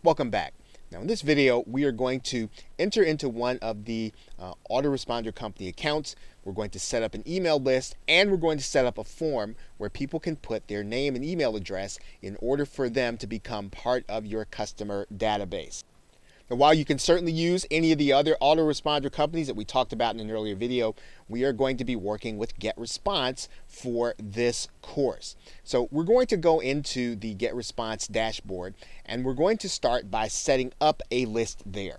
Welcome back. Now in this video, we are going to enter into one of the autoresponder company accounts. We're going to set up an email list, and we're going to set up a form where people can put their name and email address in order for them to become part of your customer database. Now, while you can certainly use any of the other autoresponder companies that we talked about in an earlier video, we are going to be working with GetResponse for this course. So we're going to go into the GetResponse dashboard, and we're going to start by setting up a list there.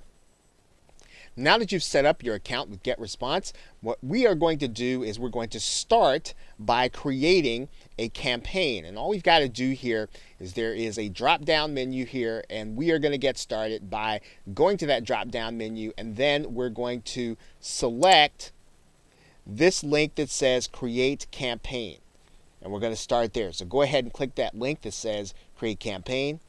Now that you've set up your account with GetResponse, what we are going to do is we're going to start by creating a campaign. And all we've got to do here is there is a drop-down menu here, and we are going to get started by going to that drop-down menu, and then we're going to select this link that says Create Campaign. And we're going to start there. So go ahead and click that link that says Create Campaign.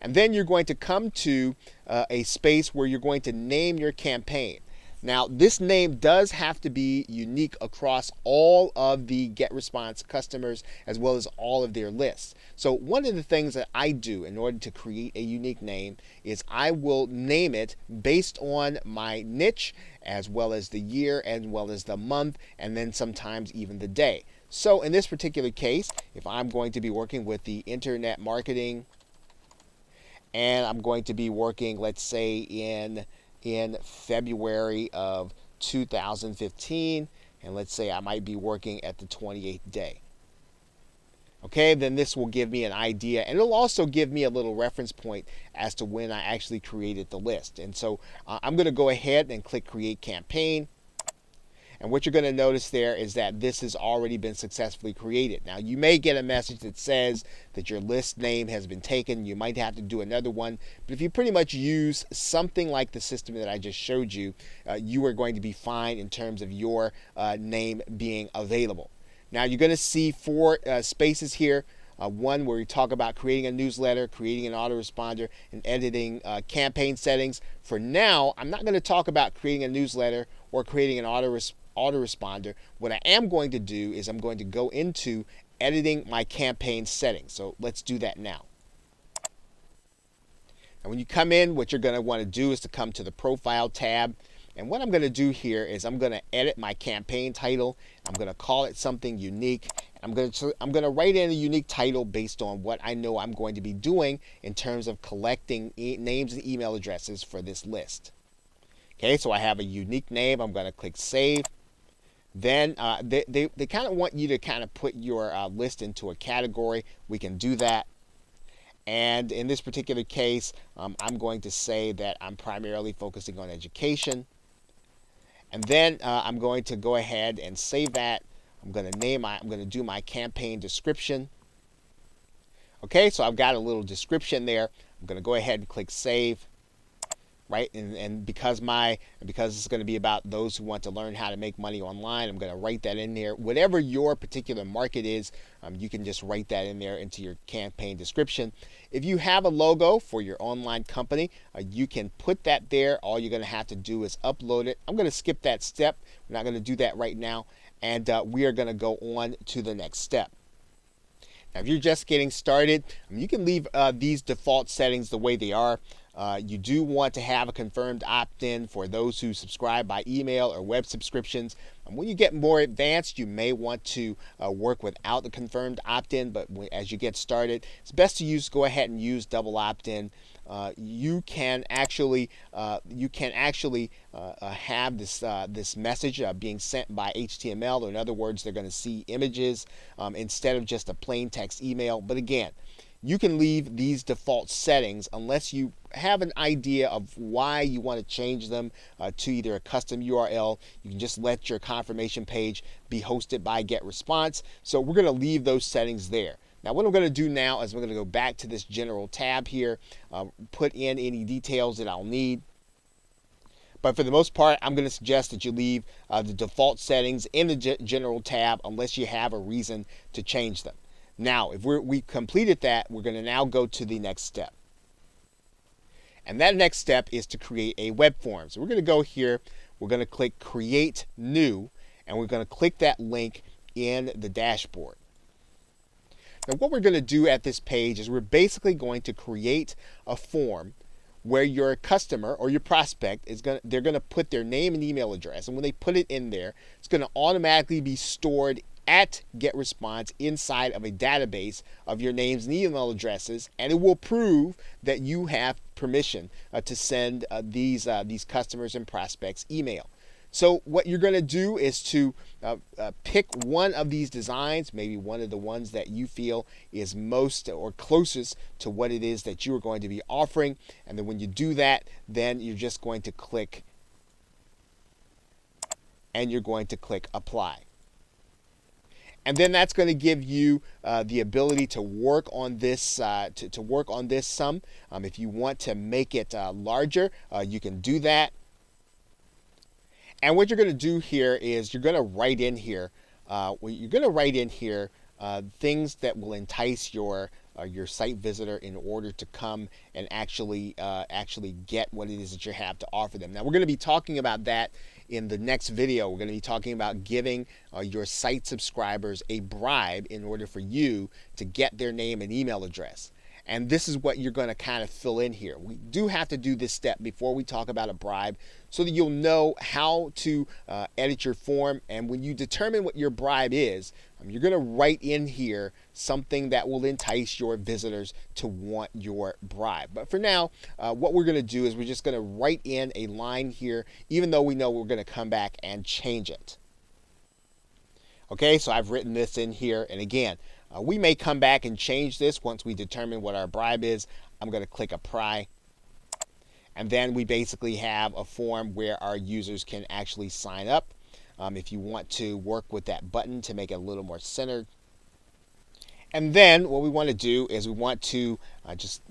And then you're going to come to a space where you're going to name your campaign. Now, this name does have to be unique across all of the GetResponse customers as well as all of their lists. So one of the things that I do in order to create a unique name is I will name it based on my niche as well as the year as well as the month, and then sometimes even the day. So in this particular case, if I'm going to be working with the internet marketing, and I'm going to be working, let's say, in February of 2015, and let's say I might be working at the 28th day. Okay, then this will give me an idea, and it'll also give me a little reference point as to when I actually created the list. And so I'm going to go ahead and click Create Campaign. And what you're going to notice there is that this has already been successfully created. Now, you may get a message that says that your list name has been taken. You might have to do another one. But if you pretty much use something like the system that I just showed you, you are going to be fine in terms of your name being available. Now, you're going to see four spaces here. One where we talk about creating a newsletter, creating an autoresponder, and editing campaign settings. For now, I'm not going to talk about creating a newsletter or creating an autoresponder. What I am going to do is I'm going to go into editing my campaign settings. So let's do that now. And when you come in, what you're going to want to do is to come to the Profile tab. And what I'm going to do here is I'm going to edit my campaign title. I'm going to call it something unique. I'm going to write in a unique title based on what I know I'm going to be doing in terms of collecting names and email addresses for this list. Okay, so I have a unique name. I'm going to click Save. Then they kind of want you to kind of put your list into a category. We can do that. And in this particular case, I'm going to say that I'm primarily focusing on education. And then I'm going to go ahead and save that. I'm going to do my campaign description. Okay, so I've got a little description there. I'm going to go ahead and click Save. Right, and because it's going to be about those who want to learn how to make money online, I'm going to write that in there. Whatever your particular market is, you can just write that in there into your campaign description. If you have a logo for your online company, you can put that there. All you're going to have to do is upload it. I'm going to skip that step. We're not going to do that right now, and we are going to go on to the next step. Now, if you're just getting started, you can leave these default settings the way they are. You do want to have a confirmed opt-in for those who subscribe by email or web subscriptions. When you get more advanced, you may want to work without the confirmed opt-in, but as you get started, it's best to go ahead and use double opt-in. You can actually have this message being sent by HTML, or in other words, they're going to see images instead of just a plain text email. But again, you can leave these default settings unless you have an idea of why you want to change them to either a custom URL. You can just let your confirmation page be hosted by GetResponse. So we're going to leave those settings there. Now, what I'm going to do now is I'm going to go back to this general tab here, put in any details that I'll need. But for the most part, I'm going to suggest that you leave the default settings in the general tab unless you have a reason to change them. Now, if we completed that, we're going to now go to the next step. And that next step is to create a web form. So we're going to go here, we're going to click Create New, and we're going to click that link in the dashboard. Now what we're going to do at this page is we're basically going to create a form where your customer or your prospect they're going to put their name and email address, and when they put it in there, it's going to automatically be stored at GetResponse inside of a database of your names and email addresses, and it will prove that you have permission to send these customers and prospects email. So what you're going to do is to pick one of these designs, maybe one of the ones that you feel is most or closest to what it is that you are going to be offering. And then when you do that, then you're just going to click and you're going to click apply. And then that's going to give you the ability to work on this to work on this some. If you want to make it larger, you can do that. And what you're going to do here is you're going to write in here. Things that will entice your site visitor in order to come and actually get what it is that you have to offer them. Now we're going to be talking about that in the next video. We're going to be talking about giving your site subscribers a bribe in order for you to get their name and email address. And this is what you're going to kind of fill in here. We do have to do this step before we talk about a bribe so that you'll know how to edit your form. And when you determine what your bribe is, you're going to write in here something that will entice your visitors to want your bribe. But for now, what we're going to do is we're just going to write in a line here, even though we know we're going to come back and change it. Okay, so I've written this in here. And again, we may come back and change this once we determine what our bribe is. I'm going to click apply. And then we basically have a form where our users can actually sign up. If you want to work with that button to make it a little more centered. And then what we want to do is we want to just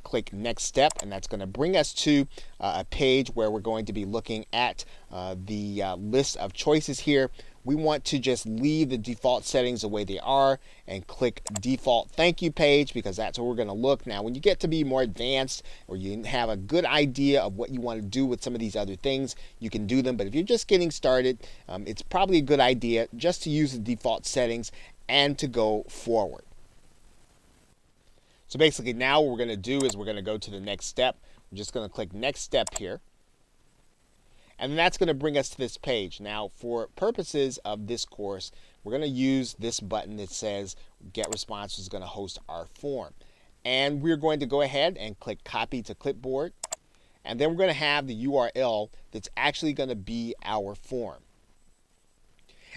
click next step, and that's going to bring us to a page where we're going to be looking at the list of choices here. We want to just leave the default settings the way they are and click default thank you page, because that's where we're going to look. Now when you get to be more advanced or you have a good idea of what you want to do with some of these other things, you can do them. But if you're just getting started, it's probably a good idea just to use the default settings and to go forward. So basically now what we're going to do is we're going to go to the next step. We're just going to click next step here. And that's going to bring us to this page. Now, for purposes of this course, we're going to use this button that says GetResponse is going to host our form. And we're going to go ahead and click copy to clipboard. And then we're going to have the URL that's actually going to be our form.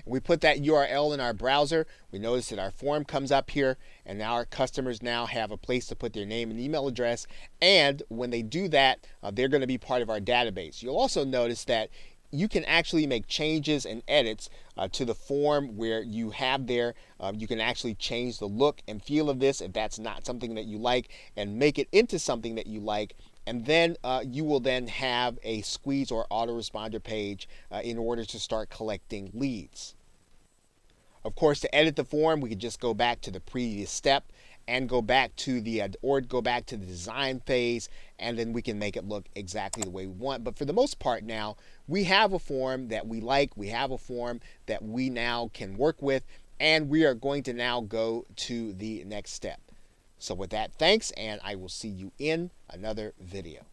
We put that URL in our browser. We notice that our form comes up here, and now our customers now have a place to put their name and email address. And when they do that, they're going to be part of our database. You'll also notice that you can actually make changes and edits to the form where you have there. You can actually change the look and feel of this if that's not something that you like, and make it into something that you like. And then you will then have a squeeze or autoresponder page in order to start collecting leads. Of course, to edit the form, we could just go back to the previous step and go back to the design phase, and then we can make it look exactly the way we want. But for the most part now, we have a form that we like. We have a form that we now can work with, and we are going to now go to the next step. So with that, thanks, and I will see you in another video.